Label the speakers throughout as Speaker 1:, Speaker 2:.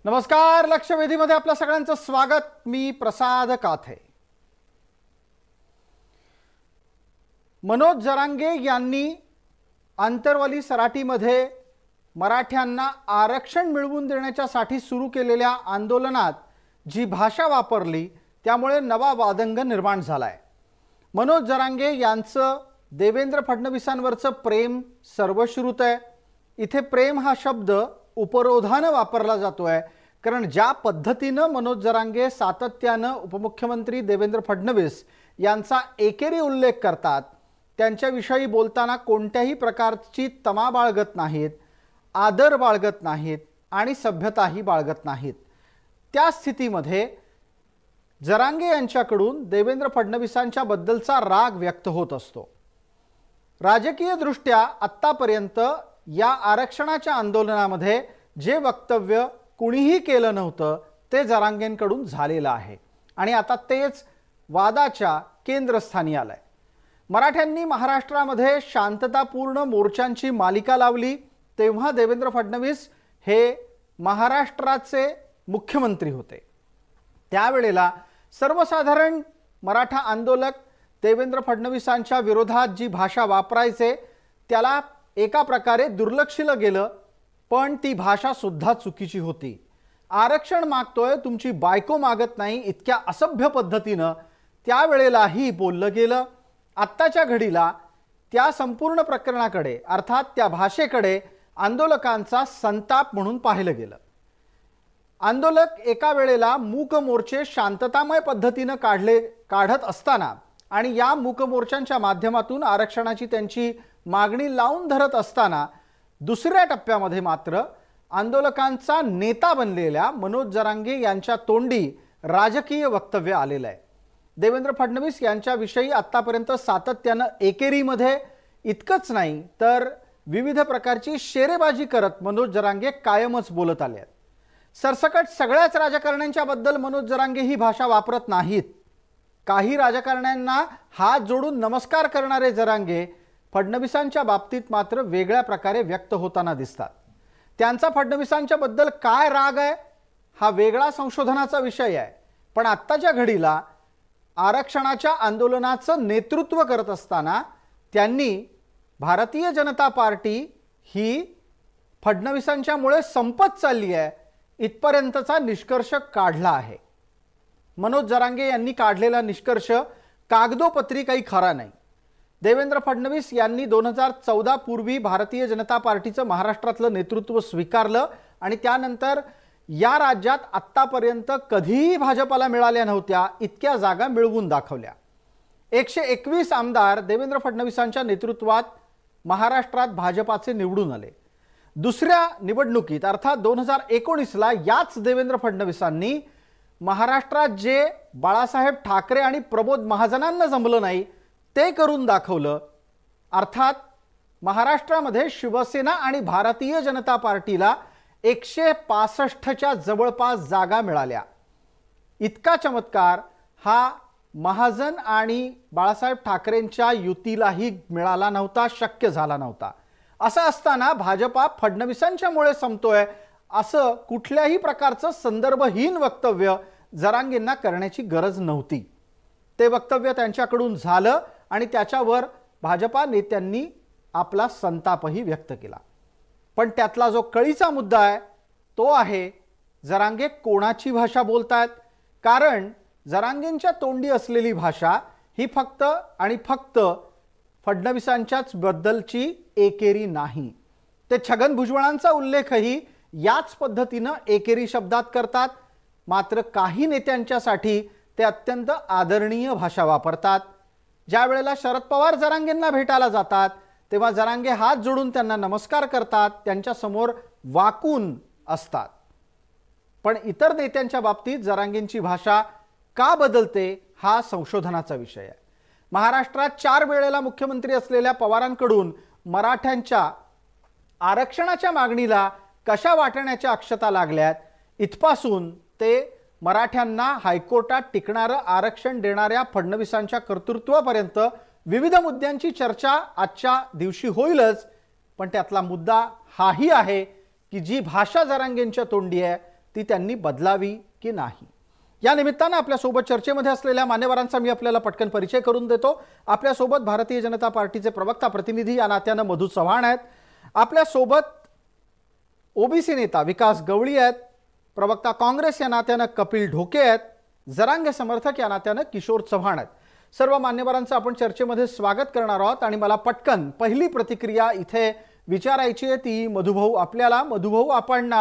Speaker 1: नमस्कार, लक्षवेधीमध्ये आपल्या सगळ्यांचं स्वागत। मी प्रसाद काथे। मनोज जरांगे यांनी आंतरवली सराटीमध्ये मराठ्यांना आरक्षण मिळवून देण्यासाठी सुरू केलेल्या आंदोलनात जी भाषा वापरली त्यामुळे नवा वादंग निर्माण झालाय। मनोज जरांगे यांचं देवेंद्र फडणवीसांवरचं प्रेम सर्वश्रुत आहे। इथे प्रेम हा शब्द उपरोधाने वापरला जातोय, कारण ज्या पद्धतीने मनोज जरांगे सातत्याने उपमुख्यमंत्री देवेंद्र फडणवीस यांचा एकेरी उल्लेख करतात, त्यांच्याविषयी बोलताना कोणत्याही प्रकारची तमा बाळगत नाहीत, आदर बाळगत नाहीत आणि सभ्यताही बाळगत नाहीत, त्या स्थितीमध्ये जरांगे यांच्याकडून देवेंद्र फडणवीसांच्या बद्दलचा राग व्यक्त होत असतो। राजकीय दृष्ट्या आत्तापर्यंत या आरक्षणाच्या आंदोलनामध्ये जे वक्तव्य कुणीही केलं नव्हतं ते जरांगेंकडून झालेलं आहे आणि आता तेच वादाच्या केंद्रस्थानी आलंय। मराठ्यांनी महाराष्ट्रामध्ये शांततापूर्ण मोर्चांची मालिका लावली तेव्हा देवेंद्र फडणवीस हे महाराष्ट्राचे मुख्यमंत्री होते। त्यावेळेला सर्वसाधारण मराठा आंदोलक देवेंद्र फडणवीसांच्या विरोधात जी भाषा वापरायचे त्याला एका प्रकारे दुर्लक्षिलं गेलं, पण ती भाषा सुद्धा चुकीची होती। आरक्षण मागतोय, तुमची बायको मागत नाही, इतक्या असभ्य पद्धतीने त्यावेळेलाही बोललं गेलं। आत्ताच्या घडीला त्या संपूर्ण प्रकरणाकडे अर्थात त्या भाषेकडे आंदोलकांचा संताप म्हणून पाहिलं गेलं। आंदोलक एका वेळेला मूक मोर्चे शांततामय पद्धतीने काढत असताना आणि या मूक मोर्चांच्या माध्यमातून आरक्षणाची त्यांची मागणी लावून धरत असताना दुसऱ्या टप्प्यामध्ये मात्र आंदोलकांचा नेता बनलेल्या मनोज जरांगे यांच्या तोंडी राजकीय वक्तव्य आलेलं आहे। देवेंद्र फडणवीस यांच्याविषयी आतापर्यंत सातत्याने एकेरीमध्ये इतकंच नाही तर विविध प्रकारची शेरेबाजी करत मनोज जरांगे कायमच बोलत आले आहेत। सरसकट सगळ्याच राजकारण्यांच्या बद्दल मनोज जरांगे ही भाषा वापरत नाहीत। काही राजकारण्यांना हात जोडून नमस्कार करणारे जरांगे फडणवीसांच्या बाबतीत मात्र वेगळ्या प्रकारे व्यक्त होताना दिसतात। त्यांचा फडणवीसांच्या बद्दल काय राग आहे हा वेगळा संशोधनाचा विषय आहे, पण आत्ताच्या घडीला आरक्षणाच्या आंदोलनाचं नेतृत्व करत असताना त्यांनी भारतीय जनता पार्टी ही फडणवीसांच्यामुळे संपत चालली आहे इथपर्यंतचा निष्कर्ष काढला आहे। मनोज जरांगे यांनी काढलेला निष्कर्ष कागदोपत्री काही खरा नाही। देवेंद्र फडणवीस यांनी 2014 पूर्वी भारतीय जनता पार्टीचं महाराष्ट्रातलं नेतृत्व स्वीकारलं आणि त्यानंतर या राज्यात आत्तापर्यंत कधीही भाजपला मिळाल्या नव्हत्या इतक्या जागा मिळवून दाखवल्या। 121 आमदार देवेंद्र फडणवीसांच्या नेतृत्वात महाराष्ट्रात भाजपाचे निवडून आले। दुसऱ्या निवडणुकीत अर्थात 2019ला याच देवेंद्र फडणवीसांनी महाराष्ट्रात जे बाळासाहेब ठाकरे आणि प्रमोद महाजनांना जमलं नाही ते करून दाखवलं। अर्थात महाराष्ट्रामध्ये शिवसेना आणि भारतीय जनता पार्टीला 165च्या जवळपास जागा मिळाल्या। इतका चमत्कार हा महाजन आणि बाळासाहेब ठाकरेंच्या युतीलाही मिळाला नव्हता, शक्य झाला नव्हता। असं असताना भाजपा फडणवीसांच्यामुळे संपतोय असं कुठल्याही प्रकारचं संदर्भहीन वक्तव्य जरांगेंना करण्याची गरज नव्हती। ते वक्तव्य त्यांच्याकडून झालं आणि त्याच्यावर भाजपा नेत्यांनी आपला संतापही व्यक्त केला। पण त्यातला जो कळीचा मुद्दा आहे तो आहे जरांगे कोणाची भाषा बोलतायत, कारण जरांगेंच्या तोंडी असलेली भाषा ही फक्त आणि फक्त फडणवीसांच्याच बद्दलची एकेरी नाही। ते छगन भुजबळांचा उल्लेखही याच पद्धतीने एकेरी शब्दात करतात, मात्र काही नेत्यांच्यासाठी ते अत्यंत आदरणीय भाषा वापरतात। ज्या वेळेला शरद पवार जरांगेंना भेटायला जातात तेव्हा जरांगे हात जोडून त्यांना नमस्कार करतात, त्यांच्या समोर वाकून असतात। पण इतर नेत्यांच्या बाबतीत जरांगेंची भाषा का बदलते हा संशोधनाचा विषय आहे। महाराष्ट्रात 4 वेळेला मुख्यमंत्री असलेल्या पवारांकडून मराठ्यांच्या आरक्षणाच्या मागणीला कशा वाटण्याच्या अक्षता लागल्यात इथपासून ते मराठ्यांना हायकोर्टात टिकणारं आरक्षण देणाऱ्या फडणवीसांच्या कर्तृत्वापर्यंत विविध मुद्द्यांची चर्चा आजच्या दिवशी होईलच, पण त्यातला मुद्दा हाही आहे की जी भाषा जरांगेंच्या तोंडी आहे ती त्यांनी बदलावी की नाही. या निमित्तानं आपल्यासोबत चर्चेमध्ये असलेल्या मान्यवरांचा मी आपल्याला पटकन परिचय करून देतो. आपल्यासोबत भारतीय जनता पार्टीचे प्रवक्ता प्रतिनिधी या नात्यानं मधु चव्हाण आहेत. आपल्यासोबत ओबीसी नेता विकास गवळी आहेत. प्रवक्ता काँग्रेस या नात्यानं कपिल ढोके आहेत. जरांगे समर्थक या नात्यानं किशोर चव्हाण आहेत. सर्व मान्यवरांचं आपण चर्चेमध्ये स्वागत करणार आहोत. आणि मला पटकन पहिली प्रतिक्रिया इथे विचारायची आहे ती मधुभाऊ आपल्याला. मधुभाऊ, आपण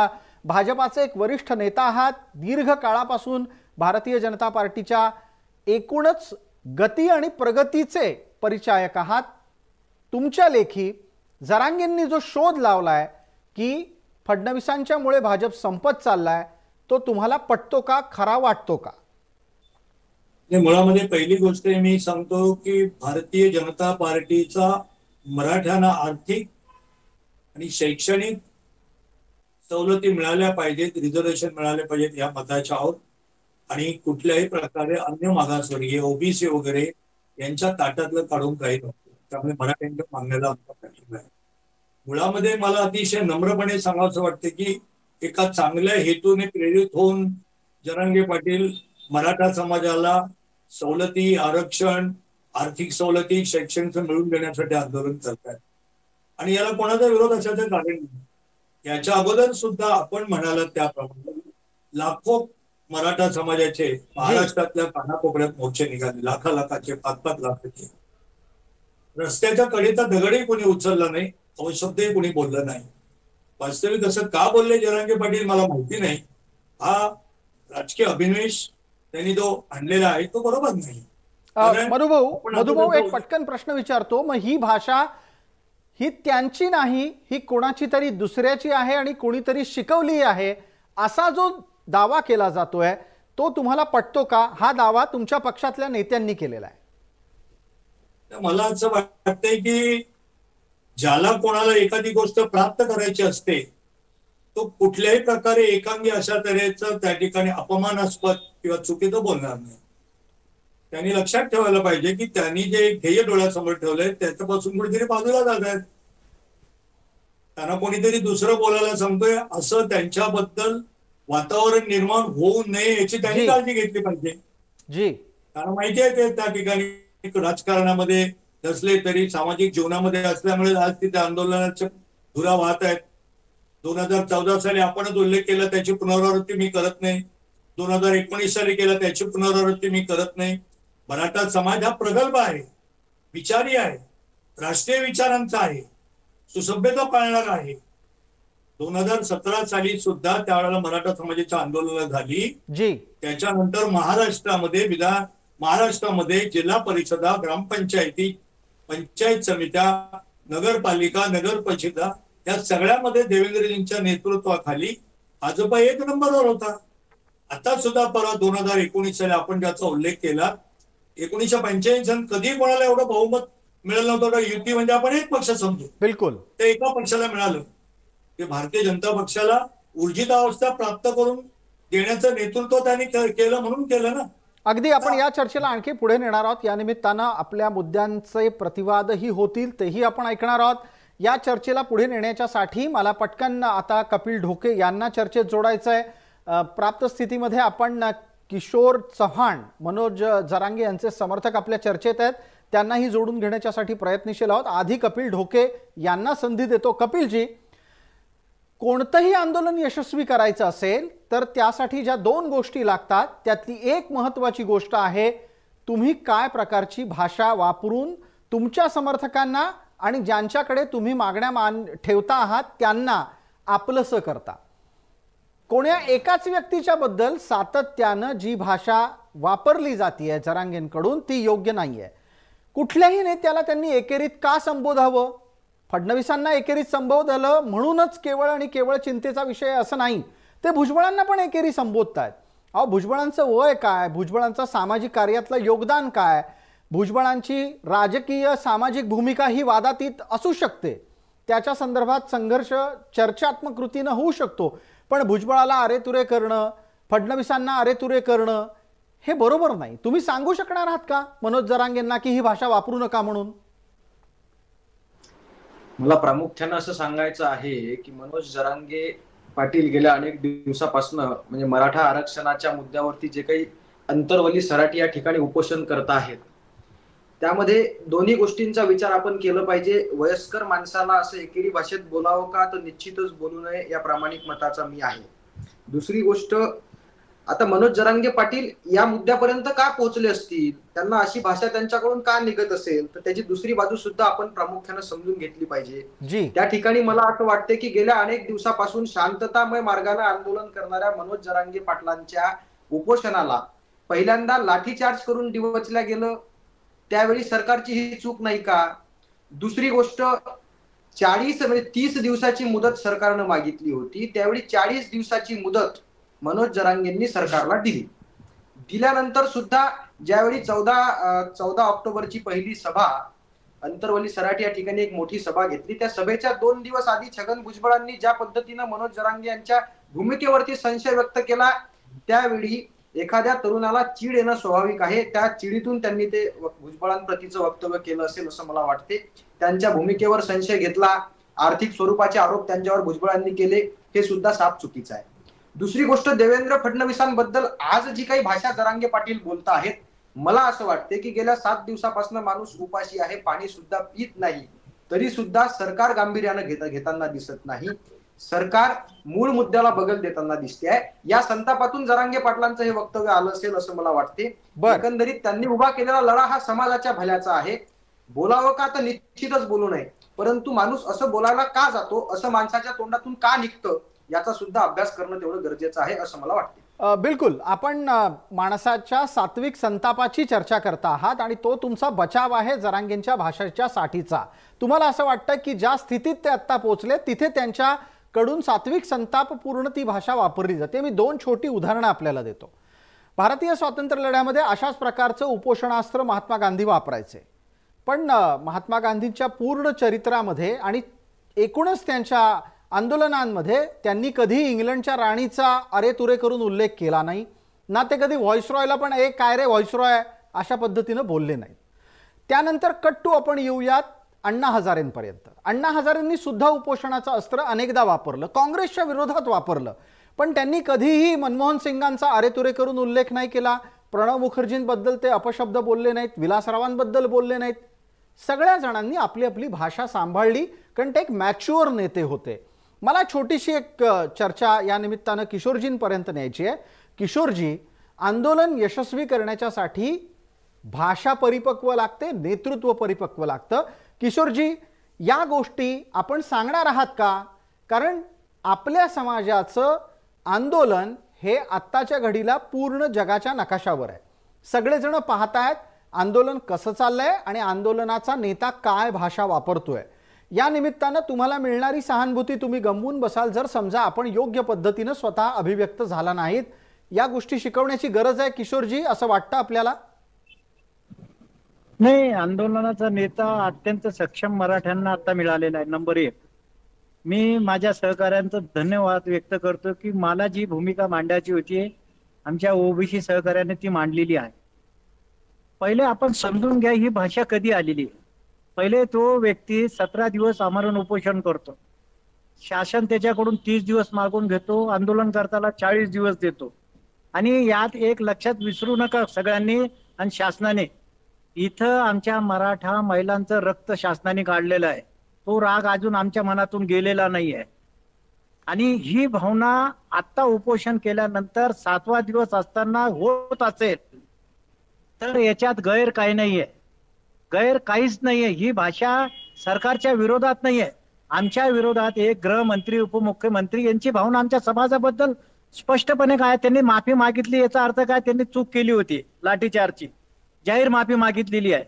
Speaker 1: भाजपाचे एक वरिष्ठ नेता आहात. दीर्घ काळापासून भारतीय जनता पार्टीच्या एकूणच गती आणि प्रगतीचे परिचायक आहात. तुमच्या लेखी जरांगेंनी जो शोध लावलाय की फडणवीसांच्यामुळे भाजप संपत चाललाय, तो तुम्हाला पटतो का, खरा वाटतो का?
Speaker 2: मुळामध्ये पहिली गोष्ट मी सांगतो की भारतीय जनता पार्टीचा मराठ्यांना आर्थिक आणि शैक्षणिक सवलती मिळाल्या पाहिजेत, रिझर्वेशन मिळाले पाहिजेत या मताच्या आहोत. आणि कुठल्याही प्रकारे अन्य मागासवर्गीय ओबीसी वगैरे यांच्या ताटातलं काढून काही नव्हतं. त्यामुळे मराठ्यांच्या मागण्याला आमचा पाठिंबा आहे. मुळामध्ये मला अतिशय नम्रपणे सांगावंसं वाटतं की एका चांगल्या हेतूने प्रेरित होऊन जरांगे पाटील मराठा समाजाला सवलती, आरक्षण, आर्थिक सवलती, शैक्षणिक मिळवून देण्यासाठी आंदोलन करतात. आणि याला कोणाचा विरोध असायचं कारण नाही. याच्या अगोदर सुद्धा आपण म्हणाल त्याप्रमाणे लाखो मराठा समाजाचे महाराष्ट्रातल्या कानाकोपऱ्यात मोर्चे निघाले, लाखाचे 5-5 लाखाचे. रस्त्याच्या कडेचा दगडही कोणी उचलला नाही, अवशब्दही कोणी बोललं नाही. वास्तविक असं का बोलले जरांगे पाटील मला माहिती नाही. हा राजकीय अभिनिवेश त्यांनी जो आणलेला आहे तो बरोबर नाही.
Speaker 1: मधुभाऊ एक पटकन प्रश्न विचारतो. मग ही भाषा ही त्यांची नाही, ही कोणाची तरी दुसऱ्याची आहे आणि कोणीतरी शिकवली आहे असा जो दावा केला जातोय तो तुम्हाला पटतो का? हा दावा तुमच्या पक्षातल्या नेत्यांनी केलेला आहे.
Speaker 2: मला असं वाटतंय की ज्याला कोणाला एखादी गोष्ट प्राप्त करायची असते तो कुठल्याही प्रकारे एकांगी अशा तऱ्हेचं त्या ठिकाणी अपमानास्पद किंवा चुकीचं बोलणार नाही. त्यांनी लक्षात ठेवायला पाहिजे की त्यांनी जे ध्येय डोळ्यासमोर ठेवलंय त्याच्यापासून कुठेतरी बाजूला जात आहेत. त्यांना कोणीतरी दुसरं बोलायला सांगतोय असं त्यांच्याबद्दल वातावरण निर्माण होऊ नये याची त्यांनी काळजी घेतली पाहिजे. त्यांना माहिती आहे ते त्या ठिकाणी राजकारणामध्ये नसले तरी सामाजिक जीवनामध्ये असल्यामुळे आज तिथे आंदोलनाच्या धुरा वाहत आहेत. 2014 साली आपणच उल्लेख केला, त्याची पुनरावृत्ती मी करत नाही. 2019 साली केला, त्याची पुनरावृत्ती मी करत नाही. मराठा समाज हा प्रगल्भ आहे, विचारी आहे, राष्ट्रीय विचारांचा आहे, सुसभ्यता पाळणारा आहे. 2017 साली सुद्धा त्यावेळेला मराठा समाजाची आंदोलनं झाली. त्याच्यानंतर महाराष्ट्रामध्ये जिल्हा परिषदा, ग्रामपंचायती, पंचायत समित्या, नगरपालिका, नगर परिषदा या सगळ्यामध्ये देवेंद्रजींच्या नेतृत्वाखाली भाजपा 1 नंबरवर होता. आता सुद्धा परत 2019 साली आपण ज्याचा उल्लेख केला, 1985 साली कधी कोणाला एवढं बहुमत मिळालं नव्हतं. युती म्हणजे आपण एक पक्ष समजू,
Speaker 1: बिलकुल
Speaker 2: ते एका पक्षाला मिळालं. ते भारतीय जनता पक्षाला ऊर्जित अवस्था प्राप्त करून देण्याचं नेतृत्व त्यांनी केलं म्हणून केलं ना.
Speaker 1: अगदी आपण या चर्चेला आणखी पुढे नेणार आहोत. या निमित्तानं आपल्या मुद्द्यांचे प्रतिवादही होतील, तेही आपण ऐकणार आहोत. या चर्चेला पुढे नेण्याच्यासाठी मला पटकन आता कपिल ढोके यांना चर्चेत जोडायचं आहे. प्राप्त स्थितीमध्ये आपण किशोर चव्हाण, मनोज जरांगे यांचे समर्थक आपल्या चर्चेत आहेत, त्यांनाही जोडून घेण्याच्यासाठी प्रयत्नशील आहोत. आधी कपिल ढोके यांना संधी देतो. कपिलजी, कोणतंही आंदोलन यशस्वी करायचं असेल तर त्यासाठी ज्या 2 गोष्टी लागतात त्यातली एक महत्त्वाची गोष्ट आहे तुम्ही काय प्रकारची भाषा वापरून तुमच्या समर्थकांना आणि ज्यांच्याकडे तुम्ही मागण्या ठेवता आहात त्यांना आपलंसं करता. कोण्या एकाच व्यक्तीच्या बद्दल सातत्यानं जी भाषा वापरली जाते जरांगेंकडून ती योग्य नाहीये. कुठल्याही नेत्याला त्यांनी एकेरीत का संबोधावं? फडणवीसांना एकेरीत संबोधलं म्हणूनच केवळ आणि केवळ चिंतेचा विषय असं नाही, ते भुजबळांना पण एकेरी संबोधतायत. अहो, भुजबळांचं वय काय, भुजबळांचं सामाजिक कार्यातलं योगदान काय, भुजबळांची राजकीय सामाजिक भूमिका ही वादातीत असू शकते, त्याच्या संदर्भात संघर्ष चर्चात्मक कृतीनं होऊ शकतो. पण भुजबळाला अरेतुरे करणं, फडणवीसांना अरेतुरे करणं हे बरोबर नाही. तुम्ही सांगू शकणार आहात का मनोज जरांगेंना की ही भाषा वापरू नका म्हणून?
Speaker 3: मला प्रामुख्याने असं सांगायचं आहे की मनोज जरांगे पाटील गेल्या अनेक दिवसापासून म्हणजे मराठा आरक्षणाच्या मुद्द्यावरती जे काही अंतरवली सराटी या ठिकाणी उपोषण करत आहेत, त्यामध्ये दोन्ही गोष्टींचा विचार आपण केला पाहिजे. वयस्कर माणसाला असं एकेरी भाषेत बोलावं का, तर निश्चितच बोलू नये या प्रामाणिक मताचा मी आहे. दुसरी गोष्ट, आता मनोज जरांगे पाटील या मुद्द्यापर्यंत का पोहोचले असतील, त्यांना अशी भाषा त्यांच्याकडून का निघत असेल, तर त्याची दुसरी बाजू सुद्धा आपण प्रामुख्याने समजून घेतली पाहिजे. त्या ठिकाणी मला असं वाटते की गेल्या अनेक दिवसापासून शांततामय मार्गाने आंदोलन करणाऱ्या मनोज जरांगे पाटलांच्या उपोषणाला पहिल्यांदा लाठीचार्ज करून डिवचल्या गेलं. त्यावेळी सरकारची ही चूक नाही का? दुसरी गोष्ट, 30 दिवसाची मुदत सरकारनं मागितली होती, त्यावेळी 40 दिवसाची मुदत मनोज जरांगेंनी सरकारला दिल्यानंतर सुद्धा ज्यावेळी 14 ऑक्टोबरची पहिली सभा अंतरवली सराटी या ठिकाणी एक मोठी सभा घेतली, त्या सभेच्या 2 दिवस आधी छगन भुजबळांनी ज्या पद्धतीनं मनोज जरांगे यांच्या भूमिकेवरती संशय व्यक्त केला, त्यावेळी एखाद्या तरुणाला चीड येणं स्वाभाविक आहे. त्या चिडीतून त्यांनी ते भुजबळांप्रतीचं वक्तव्य केलं असेल असं मला वाटते. त्यांच्या भूमिकेवर संशय घेतला, आर्थिक स्वरूपाचे आरोप त्यांच्यावर भुजबळांनी केले, हे सुद्धा साफ चुकीचं आहे. दुसरी गोष्ट, देवेंद्र फडणवीसांबद्दल आज जी काही भाषा जरांगे पाटील बोलत आहेत, मला असं वाटते की गेल्या 7 दिवसापासून माणूस उपाशी आहे, पाणी सुद्धा पित नाही, तरी सुद्धा सरकार गांभीर्यानं घेताना दिसत नाही. सरकार मूळ मुद्द्याला बगल देताना दिसते आहे. या संतापातून जरांगे पाटलांचं हे वक्तव्य आलं असेल असं मला वाटते. एकंदरीत त्यांनी उभा केलेला लढा हा समाजाच्या भल्याचा आहे. बोलावं का, तर निश्चितच बोलू नये, परंतु माणूस असं बोलायला का जातो, असं माणसाच्या तोंडातून का निघतं, याचा सुद्धा अभ्यास करणं तेवढं गरजेचं आहे असं मला वाटते.
Speaker 1: बिलकुल, आपण माणसाच्या सात्विक संतापाची चर्चा करता आहात आणि तो तुमचा बचाव आहे जरांगेंच्या भाषेच्या साठीचा. तुम्हाला असं वाटतं की ज्या स्थितीत ते आता पोहोचले तिथे त्यांच्याकडून सात्विक संतापपूर्ण ती भाषा वापरली जाते. मी 2 छोटी उदाहरणं आपल्याला देतो. भारतीय स्वातंत्र्य लढ्यामध्ये अशाच प्रकारचं उपोषणास्त्र महात्मा गांधी वापरायचे, पण महात्मा गांधींच्या पूर्ण चरित्रामध्ये आणि एकूणच त्यांच्या आंदोलनांमध्ये त्यांनी कधी इंग्लंडच्या राणीचा अरेतुरे करून उल्लेख केला नाही ना, ते कधी व्हॉइसरॉयला पण एक काय रे व्हॉइसरॉय अशा पद्धतीनं बोलले नाहीत. त्यानंतर कट्टू आपण येऊयात अण्णा हजारेंपर्यंत. अण्णा हजारेंनी सुद्धा उपोषणाचं अस्त्र अनेकदा वापरलं, काँग्रेसच्या विरोधात वापरलं, पण त्यांनी कधीही मनमोहन सिंगांचा अरेतुरे करून उल्लेख नाही केला. प्रणव मुखर्जींबद्दल ते अपशब्द बोलले नाहीत, विलासरावांबद्दल बोलले नाहीत. सगळ्या जणांनी आपली आपली भाषा सांभाळली, कारण ते एक मॅच्युअर नेते होते. मला छोटीशी एक चर्चा या निमित्तानं किशोरजींपर्यंत न्यायची आहे. किशोरजी, आंदोलन यशस्वी करण्याच्यासाठी भाषा परिपक्व लागते, नेतृत्व परिपक्व लागतं. किशोरजी, या गोष्टी आपण सांगणार आहात का? कारण आपल्या समाजाचं आंदोलन हे आत्ताच्या घडीला पूर्ण जगाच्या नकाशावर आहे. सगळेजण पाहतायत आंदोलन कसं चाललंय आणि आंदोलनाचा नेता काय भाषा वापरतोय. या निमित्तानं तुम्हाला मिळणारी सहानुभूती तुम्ही गमवून बसाल जर समजा आपण योग्य पद्धतीनं स्वतः अभिव्यक्त झाला नाहीत. या गोष्टी शिकवण्याची गरज आहे किशोरजी, असं वाटतं आपल्याला?
Speaker 4: नाही, आंदोलनाचा नेता अत्यंत सक्षम मराठ्यांना आता मिळालेला आहे. नंबर 1, मी माझ्या सहकाऱ्यांचं धन्यवाद व्यक्त करतो की मला जी भूमिका मांडायची होती आमच्या ओबीसी सहकार्याने ती मांडलेली आहे. पहिले आपण समजून घ्या ही भाषा कधी आलेली आहे. पहिले तो व्यक्ती 17 दिवस आमरण उपोषण करतो, शासन त्याच्याकडून 30 दिवस मागून घेतो, आंदोलन करताना 40 दिवस देतो. आणि यात एक लक्षात विसरू नका सगळ्यांनी आणि शासनाने, इथं आमच्या मराठा महिलांचं रक्त शासनाने काढलेलं आहे. तो राग अजून आमच्या मनातून गेलेला नाहीये. आणि ही भावना आता उपोषण केल्यानंतर 7वा दिवस असताना होत असेल तर याच्यात गैर काही नाहीये, गैर काहीच नाहीये. ही भाषा सरकारच्या विरोधात नाहीये, आमच्या विरोधात. एक गृहमंत्री, उपमुख्यमंत्री यांची भावना आमच्या समाजाबद्दल स्पष्टपणे काय, त्यांनी माफी मागितली. याचा अर्थ काय, त्यांनी चूक केली होती, लाठीचार्जची जाहीर माफी मागितलेली आहे.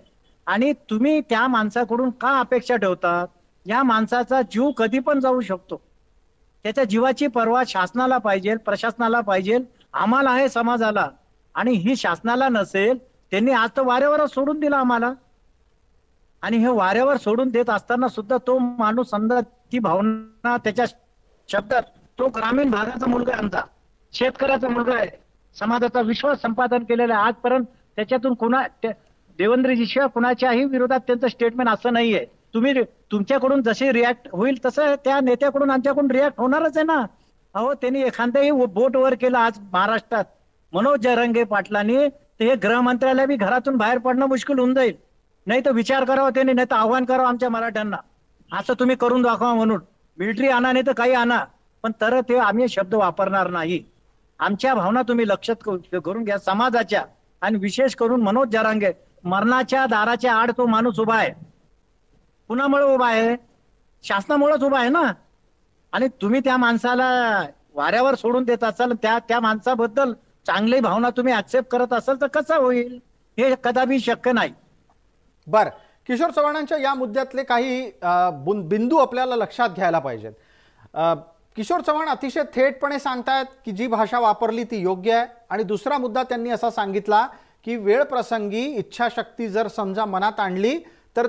Speaker 4: आणि तुम्ही त्या माणसाकडून का अपेक्षा ठेवतात? या माणसाचा जीव कधी पण जाऊ शकतो. त्याच्या जीवाची पर्वा शासनाला पाहिजे, प्रशासनाला पाहिजे, आम्हाला आहे समाजाला. आणि ही शासनाला नसेल, त्यांनी आज तर वाऱ्यावर सोडून दिला आम्हाला. आणि हे वाऱ्यावर सोडून देत असताना सुद्धा तो माणूस समजा ती भावना त्याच्या शब्दात, तो ग्रामीण भागाचा मुलगा, आमचा शेतकऱ्याचा मुलगा आहे, समाजाचा विश्वास संपादन केलेला आहे. आजपर्यंत त्याच्यातून देवेंद्रजीशिवाय कुणाच्याही विरोधात त्यांचं स्टेटमेंट असं नाहीये. तुम्ही तुमच्याकडून जसे रिॲक्ट होईल तसं त्या नेत्याकडून आमच्याकडून रिॲक्ट होणारच आहे ना. अहो त्यांनी एखादंही बोट वर केलं आज महाराष्ट्रात मनोज जरांगे पाटलांनी, तर हे गृहमंत्र्याला बी घरातून बाहेर पडणं मुश्किल होऊन जाईल. नाही तर विचार करावा त्यांनी, नाही तर आव्हान करावं आमच्या मराठ्यांना, असं तुम्ही करून दाखवा म्हणून. मिलिटरी आणा नाही तर काही आणा, पण तर ते आम्ही शब्द वापरणार नाही. आमच्या भावना तुम्ही लक्षात करून घ्या समाजाच्या, आणि विशेष करून मनोज जरांगे. मरणाच्या दाराच्या आड तो माणूस उभा आहे. कुणामुळे उभा आहे? शासनामुळेच उभा आहे ना. आणि तुम्ही त्या माणसाला वाऱ्यावर सोडून देत असाल, त्या माणसाबद्दल चांगली भावना तुम्ही ऍक्सेप्ट करत असाल तर कसं होईल? हे कदापि शक्य नाही.
Speaker 1: बर, किशोर चव्हाणांच्या या मुद्द्यातले काही बिंदू आपल्याला लक्षात घ्यायला पाहिजेत. किशोर चव्हाण अतिशय थेटपणे सांगतायत की जी भाषा वापरली ती योग्य आहे. आणि दुसरा मुद्दा त्यांनी असा सांगितला की वेळ प्रसंगी इच्छाशक्ती जर समजा मनात आणली तर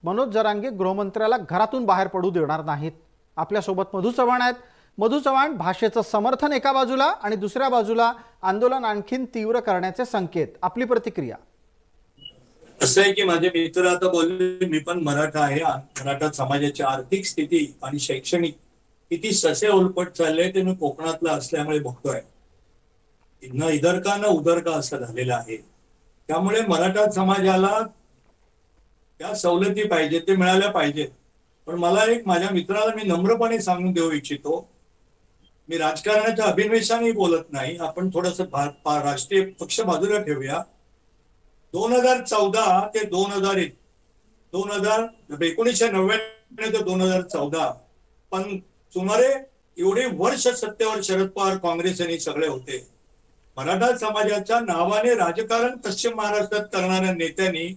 Speaker 1: मनोज जरांगे गृहमंत्र्याला घरातून बाहेर पडू देणार नाहीत. आपल्यासोबत मधू चव्हाण आहेत. मधू चव्हाण, भाषेचं समर्थन एका बाजूला आणि दुसऱ्या बाजूला आंदोलन आणखीन तीव्र करण्याचे संकेत, आपली प्रतिक्रिया.
Speaker 2: असं आहे की माझे मित्र आता बोलले, मी पण मराठा आहे. मराठा समाजाची आर्थिक स्थिती आणि शैक्षणिक किती ससे उलपट चालले ते मी कोकणातला असल्यामुळे बघतोय. न इधर का न उधर का असं झालेलं आहे. त्यामुळे मराठा समाजाला त्या सवलती पाहिजे, ते मिळाल्या पाहिजेत. पण मला एक, माझ्या मित्राला मी नम्रपणे सांगून देऊ इच्छितो, मी राजकारणाच्या अभिनिवेशाने बोलत नाही. आपण थोडस राष्ट्रीय पक्ष बाजूला ठेवूया. 2014 ते 1999 ते 2014 पण सुमारे एवढे वर्ष सत्तेवर शरद पवार, काँग्रेस आणि सगळे होते. मराठा समाजाच्या नावाने राजकारण पश्चिम महाराष्ट्रात करणाऱ्या नेत्यांनी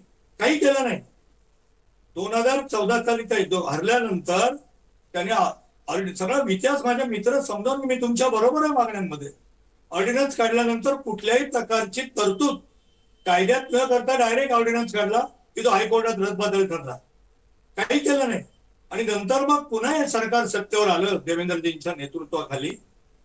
Speaker 2: काही केलं नाही. 2014 साली हरल्यानंतर त्यांनी सगळा इतिहास माझ्या मित्र समजावून, मी तुमच्या बरोबर आहे मागण्यांमध्ये. ऑर्डिनन्स काढल्यानंतर कुठल्याही प्रकारची तरतूद कायद्यात न करता डायरेक्ट ऑर्डिनन्स काढला की तो हायकोर्टात रद्दबातल ठरला. काही केलं नाही. आणि नंतर मग पुन्हा हे सरकार सत्तेवर आलं देवेंद्रजींच्या नेतृत्वाखाली.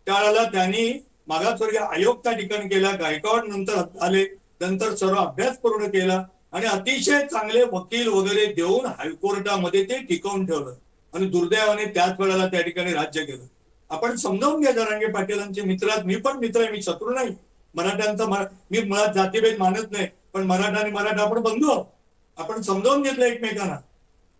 Speaker 2: त्यावेळेला त्यांनी मागासवर्गीय आयोग त्या ठिकाणी केला. गायकवाड नंतर आले, नंतर सर्व अभ्यास पूर्ण केला आणि अतिशय चांगले वकील वगैरे देऊन हायकोर्टामध्ये ते टिकवून ठेवलं. आणि दुर्दैवाने त्याच वेळेला त्या ठिकाणी राज्य केलं. आपण समजावून घ्या जरांगे पाटीलांचे मित्र. मी पण मित्र आहे, मी शत्रू नाही. मराठ्यांचा मी मुळात जातीभेद मानत नाही, पण मराठा आणि मराठा आपण बंधू आहोत. आपण समजावून घेतलं एकमेकांना.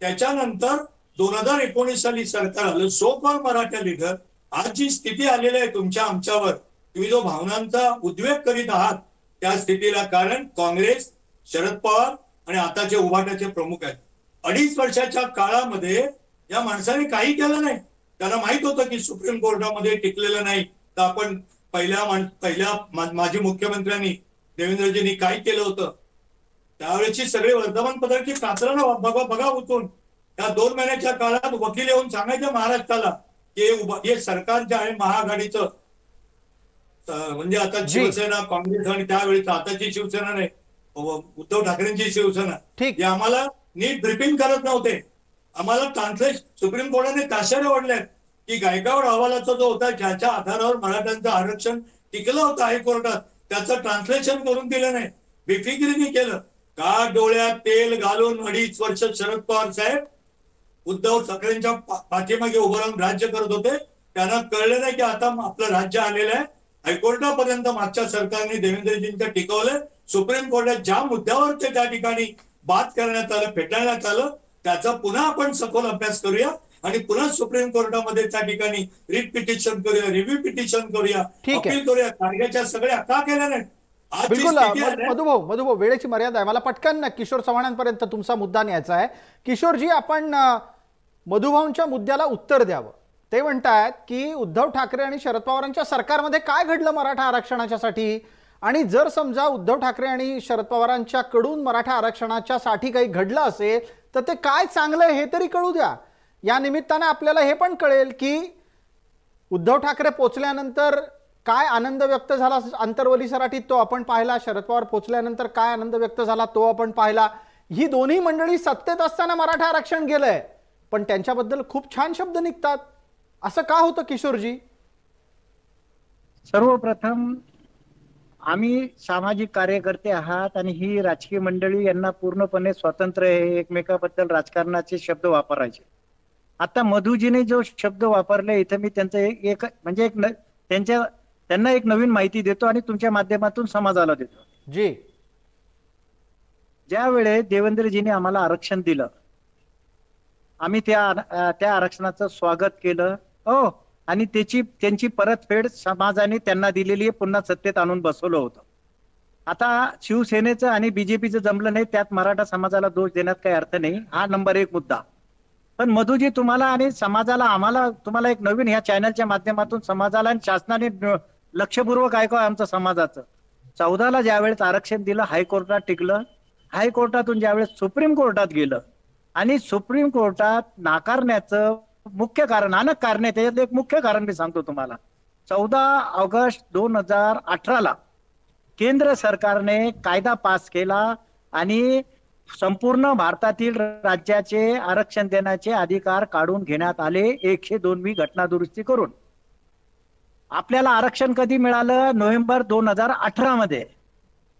Speaker 2: त्याच्यानंतर 2019 साली सरकार आलं. सो कॉल मराठा लीडर, आज जी स्थिती आलेली आहे तुमच्या आमच्यावर, तुम्ही जो भावनांचा उद्वेग करीत आहात, त्या स्थितीला कारण काँग्रेस, शरद पवार आणि आताचे उभाटाचे प्रमुख आहेत. 2.5 वर्षाच्या काळामध्ये या माणसाने काही केलं नाही. त्यांना माहित होतं की सुप्रीम कोर्टामध्ये टिकलेलं नाही. तर आपण पहिल्या माजी मुख्यमंत्र्यांनी देवेंद्रजींनी काय केलं होतं, त्यावेळेची सगळे वर्तमानपत्र की कात्राला बघा उचून त्या 2 महिन्याच्या काळात वकील येऊन सांगायचं महाराष्ट्राला की हे सरकार जे आहे महाआघाडीचं, म्हणजे आता शिवसेना, काँग्रेस आणि त्यावेळेस आताची शिवसेना नाही, उद्धव ठाकरेंची शिवसेना, हे आम्हाला नीट ब्रीफिंग करत नव्हते. आम्हाला ट्रान्सलेट सुप्रीम कोर्टाने ताशेरे ओढले की गायकवाड अहवालाचा जो होता, ज्याच्या आधारावर मराठ्यांचं आरक्षण टिकलं होतं हायकोर्टात, त्याचं ट्रान्सलेशन करून दिलं नाही, बेफिकिरीने केलं. का डोळ्यात तेल घालून 2.5 वर्ष शरद पवार साहेब उद्धव ठाकरेंच्या पाठीमागे उभं राहून राज्य करत होते. त्यांना कळलं नाही की आता आपलं राज्य आलेलं आहे. हायकोर्टापर्यंत मागच्या सरकारने देवेंद्रजींचं टिकवलंय. सुप्रीम कोर्टात ज्या मुद्द्यावर ते त्या ठिकाणी बाद करण्यात आलं, फेटाळण्यात आलं, त्याचा पुन्हा आपण सखोल अभ्यास करूया आणि पुन्हा सुप्रीम कोर्टामध्ये त्या ठिकाणी रिट पिटिशन करूया, रिव्ह्यू पिटिशन करूया, अपील करूया. कायद्याच्या सगळ्या का केल्या नाही?
Speaker 1: बिलकुल मधुभाऊ, वेळेची मर्यादा आहे. मला पटकन किशोर चव्हाणांपर्यंत तुमचा मुद्दा न्यायचा आहे. किशोरजी, आपण मधुभाऊंच्या मुद्द्याला उत्तर द्यावं. ते म्हणतायत की उद्धव ठाकरे आणि शरद पवारांच्या सरकारमध्ये काय घडलं मराठा आरक्षणाच्यासाठी, आणि जर समजा उद्धव ठाकरे आणि शरद पवारांच्या कडून मराठा आरक्षणाच्या साठी काही घडलं असेल तर ते काय चांगलं हे तरी कळू द्या. या निमित्ताने आपल्याला हे पण कळेल की उद्धव ठाकरे पोचल्यानंतर काय आनंद व्यक्त झाला आंतरवली सराटीत, तो आपण पाहिला. शरद पवार पोचल्यानंतर काय आनंद व्यक्त झाला तो आपण पाहिला. ही दोन्ही मंडळी सत्तेत असताना मराठा आरक्षण गेलंय, पण त्यांच्याबद्दल खूप छान शब्द निघतात. असं का होतं किशोरजी?
Speaker 4: सर्वप्रथम आम्ही सामाजिक कार्यकर्ते आहात आणि ही राजकीय मंडळी यांना पूर्णपणे स्वातंत्र्य आहे एकमेकाबद्दल राजकारणाचे शब्द वापरायचे. आता मधुजीने जो शब्द वापरला इथं मी त्यांचं त्यांना एक नवीन माहिती देतो आणि तुमच्या माध्यमातून समाजाला देतो.
Speaker 1: जी.
Speaker 4: ज्या वेळेस देवेंद्रजीने आम्हाला आरक्षण दिलं, आम्ही त्या आरक्षणाचं स्वागत केलं हो, आणि त्यांची परतफेड समाजाने त्यांना दिलेली पुन्हा सत्तेत आणून बसवलं होतं. आता शिवसेनेचं आणि बीजेपीचं जमलं नाही, त्यात मराठा समाजाला दोष देण्यात काही अर्थ नाही. हा नंबर 1 मुद्दा. पण मधुजी, तुम्हाला आणि समाजाला, तुम्हाला एक नवीन ह्या चॅनलच्या माध्यमातून समाजाला आणि शासनाने लक्षपूर्वक ऐकावं आमचं समाजाचं. 14ला ज्यावेळेस आरक्षण दिलं, हायकोर्टात टिकलं, हायकोर्टातून ज्यावेळेस सुप्रीम कोर्टात गेलं आणि सुप्रीम कोर्टात नाकारण्याचं मुख्य कारण, अनेक कारण आहे, त्याच्यातलं एक मुख्य कारण मी सांगतो तुम्हाला. 14 ऑगस्ट 2018ला केंद्र सरकारने कायदा पास केला आणि संपूर्ण भारतातील राज्याचे आरक्षण देण्याचे अधिकार काढून घेण्यात आले 102वी घटना दुरुस्ती करून. आपल्याला आरक्षण कधी मिळालं? नोव्हेंबर 2018 मध्ये.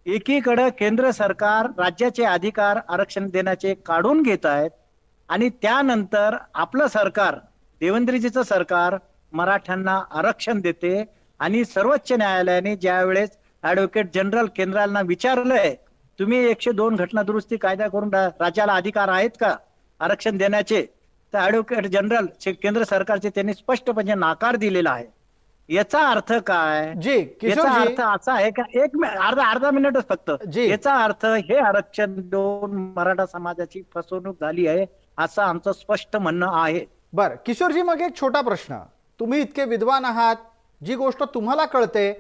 Speaker 4: एकीकडे केंद्र सरकार राज्याचे अधिकार आरक्षण देण्याचे काढून घेत आहेत आणि त्यानंतर आपलं सरकार, देवेंद्रजीचं सरकार, मराठ्यांना आरक्षण देते. आणि सर्वोच्च न्यायालयाने ज्यावेळेस ऍडव्होकेट जनरल केंद्राला विचारलंय, तुम्ही 102 घटना दुरुस्ती कायदा करून राज्याला अधिकार आहेत का आरक्षण देण्याचे, तर ऍडव्होकेट जनरल केंद्र सरकारचे त्यांनी स्पष्टपणे नाकार दिलेला आहे. याचा अर्थ काय?
Speaker 1: जी,
Speaker 4: याचा अर्थ असा आहे का, अर्धा मिनिटच फक्त. याचा अर्थ हे आरक्षण देऊन मराठा समाजाची फसवणूक झाली आहे असं आमचं स्पष्ट म्हणणं आहे.
Speaker 1: बरं किशोरजी, मग एक छोटा प्रश्न. तुम्ही इतके विद्वान आहात, जी गोष्ट तुम्हाला कळते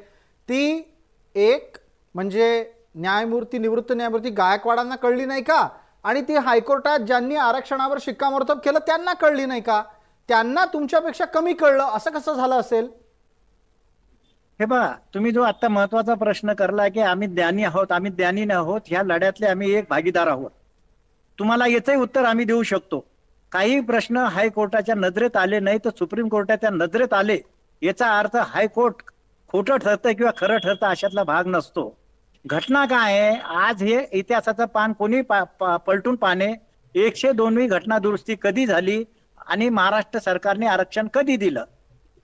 Speaker 1: ती एक म्हणजे निवृत्त न्यायमूर्ती गायकवाडांना कळली नाही का? आणि ती हायकोर्टात ज्यांनी आरक्षणावर शिक्कामोर्तब केलं त्यांना कळली नाही का? त्यांना तुमच्यापेक्षा कमी कळलं, असं कसं झालं असेल?
Speaker 4: हे बघा, तुम्ही जो आता महत्वाचा प्रश्न करला की आम्ही ज्ञानी आहोत, आम्ही ज्ञानी नाही आहोत, ह्या लढ्यातले आम्ही एक भागीदार आहोत. तुम्हाला याचंही उत्तर आम्ही देऊ शकतो. काही प्रश्न हायकोर्टाच्या नजरेत आले नाही तर सुप्रीम कोर्टाच्या नजरेत आले, याचा अर्थ हायकोर्ट खोटं ठरतं किंवा खरं ठरतं अशातला भाग नसतो. घटना काय आहे, आज हे इतिहासाचं पान कोणी पलटून पाहणे, 102वी घटना दुरुस्ती कधी झाली आणि महाराष्ट्र सरकारने आरक्षण कधी दिलं,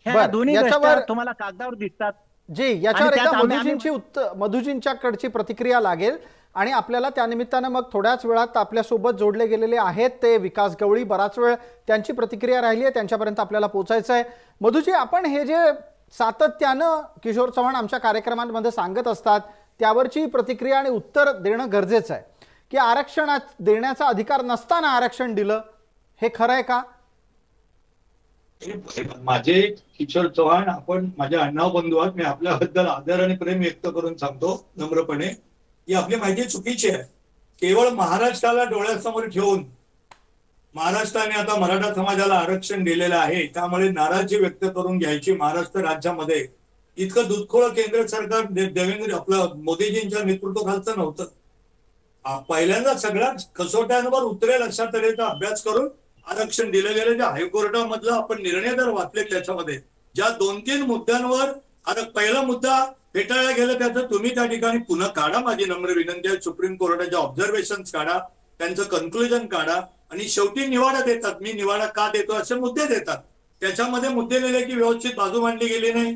Speaker 4: ह्या दोन्ही गोष्टी तुम्हाला कागदावर दिसतात.
Speaker 1: जी, याच्यावर एकदा मधुजींच्याकडची प्रतिक्रिया लागेल आणि आपल्याला त्यानिमित्तानं मग थोड्याच वेळात आपल्यासोबत जोडले गेलेले आहेत ते विकास गवळी. बराच वेळ त्यांची प्रतिक्रिया राहिली आहे, त्यांच्यापर्यंत आपल्याला पोहोचायचं आहे. मधुजी, आपण हे जे सातत्यानं किशोर चव्हाण आमच्या कार्यक्रमांमध्ये सांगत असतात त्यावरची प्रतिक्रिया आणि उत्तर देणं गरजेचं आहे की आरक्षण देण्याचा अधिकार नसताना आरक्षण दिलं, हे खरं आहे का?
Speaker 2: माझे किशोर चव्हाण, आपण माझे अण्णा बंधू आहात, मी आपल्याबद्दल आदर आणि प्रेम व्यक्त करून सांगतो नम्रपणे की आपली माहिती चुकीची आहे. केवळ महाराष्ट्राला डोळ्यासमोर ठेवून महाराष्ट्राने आता मराठा समाजाला आरक्षण दिलेलं आहे त्यामुळे नाराजी व्यक्त करून घ्यायची महाराष्ट्र राज्यामध्ये इतकं दुधखोळ केंद्र सरकार आपलं मोदीजींच्या नेतृत्वाखालचं नव्हतं. पहिल्यांदा सगळ्या कसोट्यांवर उतरे लक्षात आलेचा अभ्यास करून आरक्षण दिलं गेलं. ज्या हायकोर्टामधला आपण निर्णय जर वाचले त्याच्यामध्ये ज्या 2-3 मुद्द्यांवर पहिला मुद्दा फेटाळला गेला त्याचं तुम्ही त्या ठिकाणी पुन्हा काढा, माझी नम्र विनंती आहे. सुप्रीम कोर्टाच्या ऑब्झर्वेशन काढा, त्यांचं कन्क्लुजन काढा आणि शेवटी निवाडा देतात. मी निवाडा का देतो असे मुद्दे देतात. त्याच्यामध्ये मुद्दे लिहिले की व्यवस्थित बाजू मांडली गेली नाही,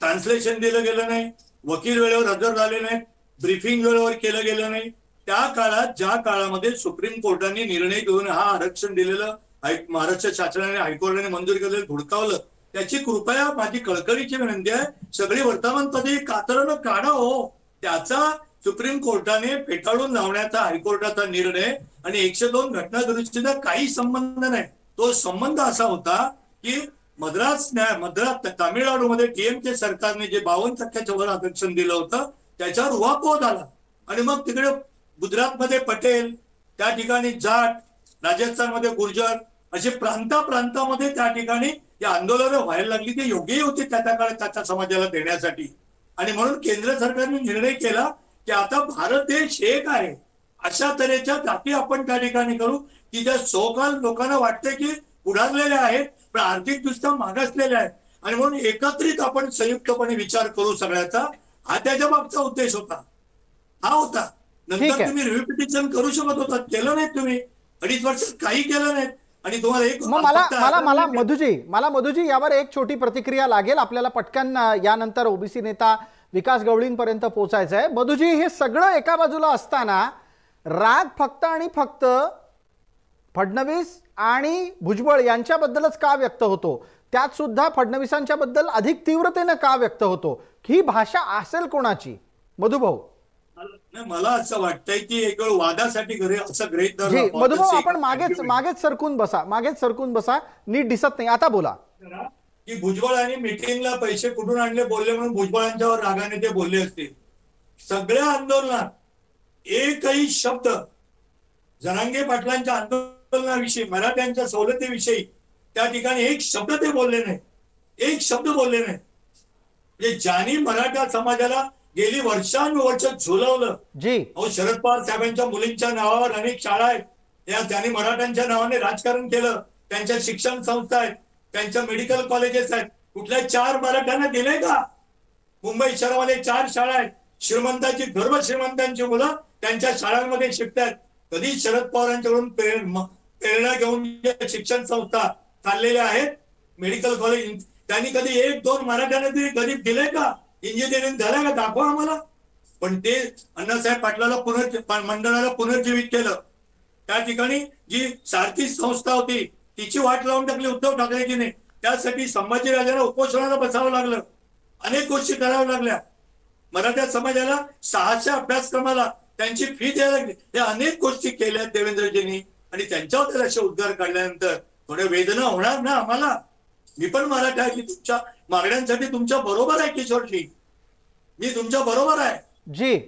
Speaker 2: ट्रान्सलेशन दिलं गेलं नाही, वकील वेळेवर हजर झाले नाही, ब्रीफिंग वेळेवर केलं गेलं नाही. त्या काळात ज्या काळामध्ये सुप्रीम कोर्टाने निर्णय घेऊन हा आरक्षण दिलेलं महाराष्ट्र शासनाने हायकोर्टाने मंजूर केलेलं धुडकावलं, त्याची कृपया माझी कळकळीची विनंती आहे, सगळी वर्तमानपत्रे कातरानं काढा हो. त्याचा सुप्रीम कोर्टाने फेटाळून लावण्याचा हायकोर्टाचा निर्णय आणि 102 घटना दुरुस्तीचा काही संबंध नाही. तो संबंध असा होता की मद्रास तामिळनाडूमध्ये टीएमके सरकारने जे 52% वर आरक्षण दिलं होतं त्याच्यावर उहापोह झाला आणि मग तिकडे गुजरातमध्ये पटेल, त्या ठिकाणी जाट, राजस्थानमध्ये गुर्जर, असे प्रांतामध्ये त्या ठिकाणी या आंदोलनं व्हायला लागली. ते योग्यही होते त्या काळात त्याच्या समाजाला देण्यासाठी. आणि म्हणून केंद्र सरकारने निर्णय केला की आता भारत देश एक आहे, अशा तऱ्हेच्या जाती आपण त्या ठिकाणी करू की ज्या सोकाल लोकांना वाटते की पुढारलेल्या आहेत पण आर्थिकदृष्ट्या मागासलेल्या आहेत आणि म्हणून एकत्रित आपण संयुक्तपणे विचार करू सगळ्याचा. हा त्याच्या मागचा उद्देश होता, हा होता. नंतर तुम्ही रिव्ह्यू पिटिशन करू शकत होता, केलं नाही तुम्ही. 2.5 वर्षात काही केलं नाही. आणि तुम्हाला एक
Speaker 1: मग मला मधुजी यावर एक छोटी प्रतिक्रिया लागेल. आपल्याला पटकन यानंतर ओबीसी नेता विकास गवळींपर्यंत पोहोचायचं आहे. मधुजी, हे सगळं एका बाजूला असताना राग फक्त आणि फक्त फडणवीस आणि भुजबळ यांच्याबद्दलच का व्यक्त होतो? त्यात सुद्धा फडणवीसांच्या बद्दल अधिक तीव्रतेने का व्यक्त होतो? ही भाषा असेल कोणाची? मधुभाऊ,
Speaker 2: मला असं वाटतंय की एक वेळ वादासाठी असं गृहीत
Speaker 1: जी मधुभाऊ, आपण मागेच सरकून बसा, नीट दिसत नाही. आता बोला.
Speaker 2: की भुजबळांनी मिटिंगला पैसे कुठून आणले बोलले म्हणून भुजबळांच्यावर रागाने ते बोलले असतील. सगळ्या आंदोलनात एकही शब्द जरांगे पाटलांच्या आंदोलनाविषयी, मराठ्यांच्या सवलतीविषयी त्या ठिकाणी एक शब्द ते बोलले नाही, एक शब्द बोलले नाही. म्हणजे ज्यांनी मराठा समाजाला गेली वर्षानुवर्ष झुलवलं. अहो, शरद पवार साहेबांच्या मुलींच्या नावावर अनेक शाळा आहेत, त्यांनी मराठ्यांच्या नावाने राजकारण केलं. त्यांच्या शिक्षण संस्था आहेत, त्यांच्या मेडिकल कॉलेजेस आहेत. कुठल्या 4 मराठ्यांना दिले का? मुंबई शहरामध्ये 4 शाळा आहेत. श्रीमंतांची, गर्भ श्रीमंतांची मुलं त्यांच्या शाळांमध्ये शिकतात. कधी शरद पवारांच्याकडून प्रेरणा घेऊन शिक्षण संस्था चाललेल्या आहेत, मेडिकल कॉलेज, त्यांनी कधी 1-2 मराठ्यांना तरी कधी दिले का? इंजिनिअरिंग झालं का? दाखवा आम्हाला. पण ते अण्णासाहेब पाटलाला मंडळाला पुनर्जीवित केलं. त्या ठिकाणी जी सारथी संस्था होती तिची वाट लावून टाकली उद्धव ठाकरेजीने. त्यासाठी संभाजीराजांना उपोषणाला बसावं लागलं, अनेक गोष्टी कराव्या लागल्या. मराठा समाजाला 600 अभ्यासक्रमाला त्यांची फी द्यायला लागली. या अनेक गोष्टी केल्या देवेंद्रजींनी आणि त्यांच्यावर असे उद्गार काढल्यानंतर थोड्या वेदना होणार ना आम्हाला. मी पण मराठा आहे, तुमच्या मागण्यांसाठी तुमच्या बरोबर आहे किशोरजी, मी तुमच्या बरोबर आहे.
Speaker 1: जी,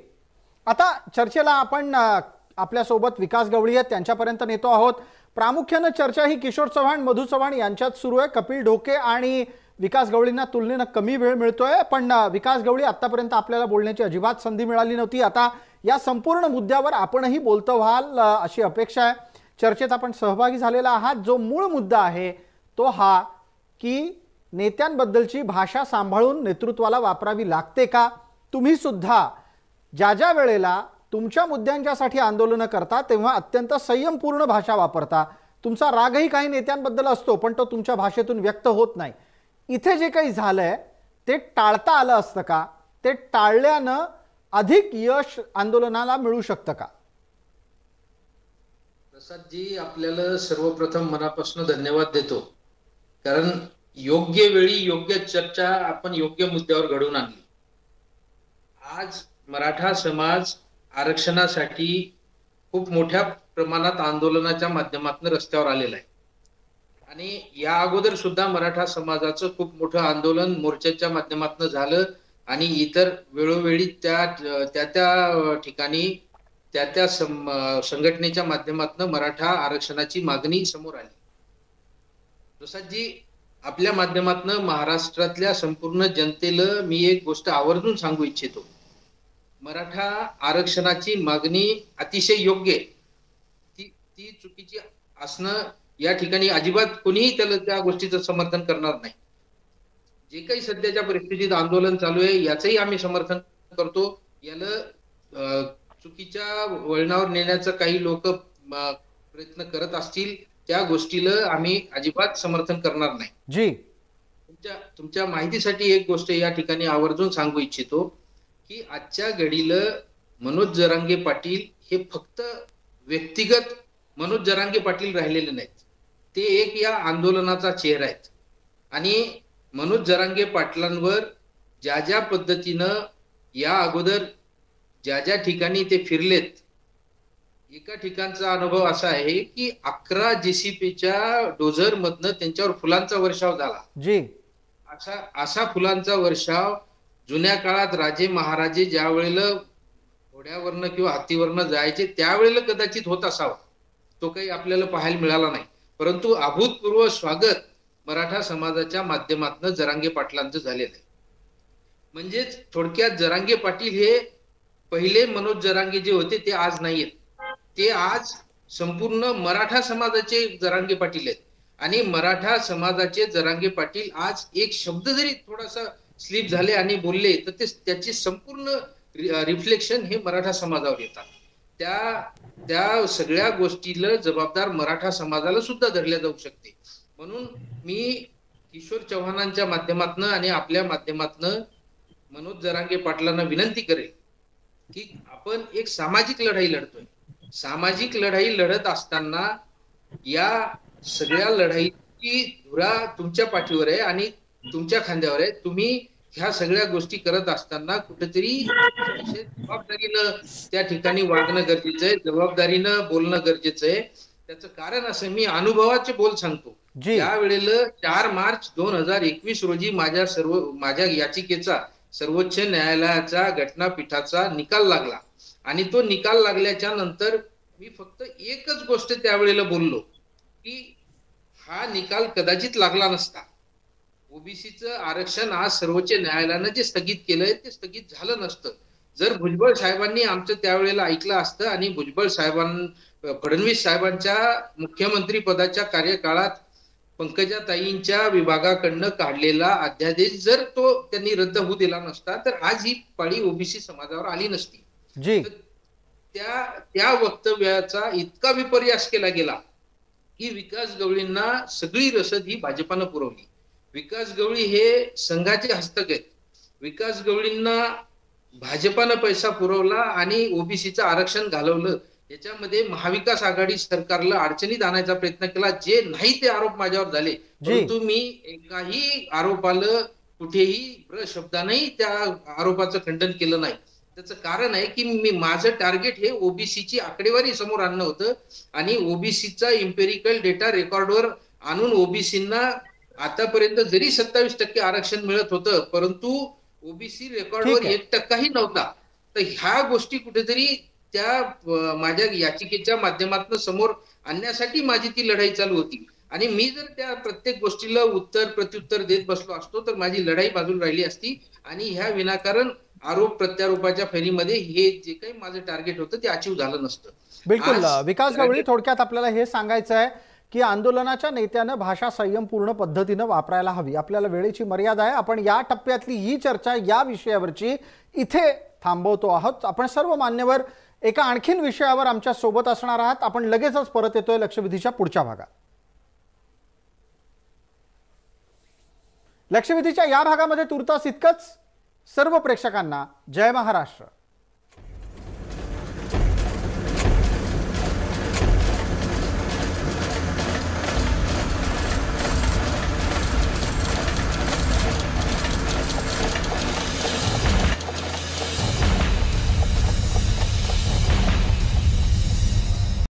Speaker 1: आता चर्चेला आपण आपल्यासोबत विकास गवळी आहेत त्यांच्यापर्यंत नेतो आहोत. प्रामुख्यानं चर्चा ही किशोर चव्हाण, मधु चव्हाण यांच्यात सुरू आहे. कपिल ढोके आणि विकास गवळींना तुलनेनं कमी वेळ मिळतोय, पण विकास गवळी आतापर्यंत आपल्याला बोलण्याची अजिबात संधी मिळाली नव्हती. आता या संपूर्ण मुद्द्यावर आपणही बोलतो व्हाल अशी अपेक्षा आहे. चर्चेत आपण सहभागी झालेला आहात. जो मूळ मुद्दा आहे तो हा की नेत्यांबद्दलची भाषा सांभाळून नेतृत्वाला वापरावी लागते का? तुम्ही सुद्धा ज्या वेळेला तुमच्या मुद्द्यांच्यासाठी आंदोलनं करता तेव्हा अत्यंत संयमपूर्ण भाषा वापरता. तुमचा रागही काही नेत्यांबद्दल असतो, पण तो तुमच्या भाषेतून व्यक्त होत नाही. इथे जे काही झालंय ते टाळता आलं असतं का? ते टाळल्यानं अधिक यश आंदोलनाला मिळू शकतं का?
Speaker 5: प्रसादजी, आपल्याला सर्वप्रथम मनापासून धन्यवाद देतो, कारण योग्य वेळी योग्य चर्चा आपण योग्य मुद्द्यावर घडवून आणली. आज मराठा समाज आरक्षणासाठी खूप मोठ्या प्रमाणात आंदोलनाच्या माध्यमातून रस्त्यावर आलेला आहे आणि या अगोदर सुद्धा मराठा समाजाचं खूप मोठं आंदोलन मोर्चाच्या माध्यमातून झालं आणि इतर वेळोवेळी त्या ठिकाणी त्या संघटनेच्या माध्यमातून मराठा आरक्षणाची मागणी समोर आली. प्रसादजी, आपल्या माध्यमातून महाराष्ट्रातल्या संपूर्ण जनतेला मी एक गोष्ट आवर्जून सांगू इच्छितो. मराठा आरक्षणाची मागणी अतिशय योग्य आहे, ती चुकीची असणं या ठिकाणी अजिबात कोणीही त्या गोष्टीचं समर्थन करणार नाही. जे काही सध्याच्या परिस्थितीत आंदोलन चालू आहे याचंही आम्ही समर्थन करतो. याला चुकीच्या वळणावर नेण्याचं काही लोक प्रयत्न करत असतील त्या गोष्टीला आम्ही अजिबात समर्थन करणार नाही.
Speaker 1: जी,
Speaker 5: तुमच्या माहितीसाठी एक गोष्ट या ठिकाणी आवर्जून सांगू इच्छितो की आजच्या घडीला मनोज जरांगे पाटील हे फक्त व्यक्तिगत मनोज जरांगे पाटील राहिलेले नाहीत, ते एक या आंदोलनाचा चेहरा आहेत. आणि मनोज जरांगे पाटलांवर ज्या पद्धतीनं या अगोदर ज्या ठिकाणी ते फिरलेत, एका ठिकाणचा अनुभव असा आहे की 11 JCPच्या डोझर मधनं त्यांच्यावर फुलांचा वर्षाव झाला.
Speaker 1: जी,
Speaker 5: असा फुलांचा वर्षाव जुन्या काळात राजे महाराजे ज्या वेळेला घोड्यावरनं किंवा हत्तीवरनं जायचे त्यावेळेला कदाचित होत असावा, तो काही आपल्याला पाहायला मिळाला नाही. परंतु अभूतपूर्व स्वागत मराठा समाजाच्या माध्यमातून जरांगे पाटलांचं झालेलं आहे. म्हणजेच थोडक्यात जरांगे पाटील हे पहिले मनोज जरांगे जे होते ते आज नाहीयेत, ते आज संपूर्ण मराठा समाजाचे जरांगे पाटील आहेत. आणि मराठा समाजाचे जरांगे पाटील आज एक शब्द जरी थोडासा स्लिप झाले आणि बोलले तर ते त्याची संपूर्ण रिफ्लेक्शन हे मराठा समाजावर येतात. त्या सगळ्या गोष्टीला जबाबदार मराठा समाजाला सुद्धा धरल्या जाऊ शकते. म्हणून मी किशोर चव्हाणांच्या माध्यमातनं आणि आपल्या माध्यमातनं मनोज जरांगे पाटलांना विनंती करेल की आपण एक सामाजिक लढाई लढतोय. सामाजिक लढाई लढत असताना या सगळ्या लढाईची धुरा तुमच्या पाठीवर आहे आणि तुमच्या खांद्यावर आहे. तुम्ही ह्या सगळ्या गोष्टी करत असताना कुठेतरी जबाबदारीनं त्या ठिकाणी वागणं गरजेचं आहे, जबाबदारीनं बोलणं गरजेचं आहे. त्याचं कारण असं, मी अनुभवाचे बोल सांगतो. त्यावेळेला 4 मार्च 2021 रोजी माझ्या याचिकेचा सर्वोच्च न्यायालयाचा घटनापीठाचा निकाल लागला आणि तो निकाल लागल्याच्या नंतर मी फक्त एकच गोष्ट त्यावेळेला बोललो की हा निकाल कदाचित लागला नसता. ओबीसीचं आरक्षण आज सर्वोच्च न्यायालयानं जे स्थगित केलंय ते स्थगित झालं नसतं जर भुजबळ साहेबांनी आमचं त्यावेळेला ऐकलं असतं आणि फडणवीस साहेबांच्या मुख्यमंत्री पदाच्या कार्यकाळात पंकजाताईंच्या विभागाकडनं काढलेला अध्यादेश जर तो त्यांनी रद्द होऊ दिला नसता तर आज ही पाळी ओबीसी समाजावर आली नसती. त्या वक्तव्याचा इतका विपर्यास केला गेला की विकास गवळींना सगळी रसद ही भाजपानं पुरवली. विकास गवळी हे संघाचे हस्तक आहेत. विकास गवळींना भाजपानं पैसा पुरवला आणि ओबीसीचं आरक्षण घालवलं. याच्यामध्ये महाविकास आघाडी सरकारला अडचणीत आणायचा प्रयत्न केला. जे नाही ते आरोप माझ्यावर झाले, परंतु मी एकाही आरोपाला कुठेही शब्दानेही त्या आरोपाचं खंडन केलं नाही. त्याचं कारण आहे की माझं टार्गेट हे ओबीसीची आकडेवारी समोर आणणं होतं आणि ओबीसीचा इम्पेरिकल डेटा रेकॉर्डवर आणून ओबीसींना आतापर्यंत जरी 27% आरक्षण मिळत होतं परंतु ओबीसी रेकॉर्डवर 1% नव्हता. तर ह्या गोष्टी कुठेतरी त्या माझ्या याचिकेच्या माध्यमातून समोर आणण्यासाठी माझी ती लढाई चालू होती आणि मी जर त्या प्रत्येक गोष्टीला प्रत्युत्तर देत बसलो असतो तर माझी लढाई बाजूला राहिली असती आणि ह्या विनाकारण आरोप प्रत्यारोपाच्या फेरीमध्ये हे जे काही माझं टार्गेट होतं ते अचीव झालं नसतं.
Speaker 1: बिलकुल विकास गवळी, थोडक्यात आपल्याला हे सांगायचं आहे की आंदोलनाच्या नेत्यानं भाषा संयमपूर्ण पद्धतीनं वापरायला हवी. आपल्याला वेळेची मर्यादा आहे. आपण या टप्प्यातली ही चर्चा या विषयावरची इथे थांबवतो आहोत. आपण सर्व मान्यवर एका आणखीन विषयावर आमच्या सोबत असणार आहात. आपण लगेचच परत येतोय लक्षवेधीच्या पुढच्या भागात. लक्षवेधीच्या या भागामध्ये तुर्तास इतकंच. सर्व प्रेक्षकांना जय महाराष्ट्र.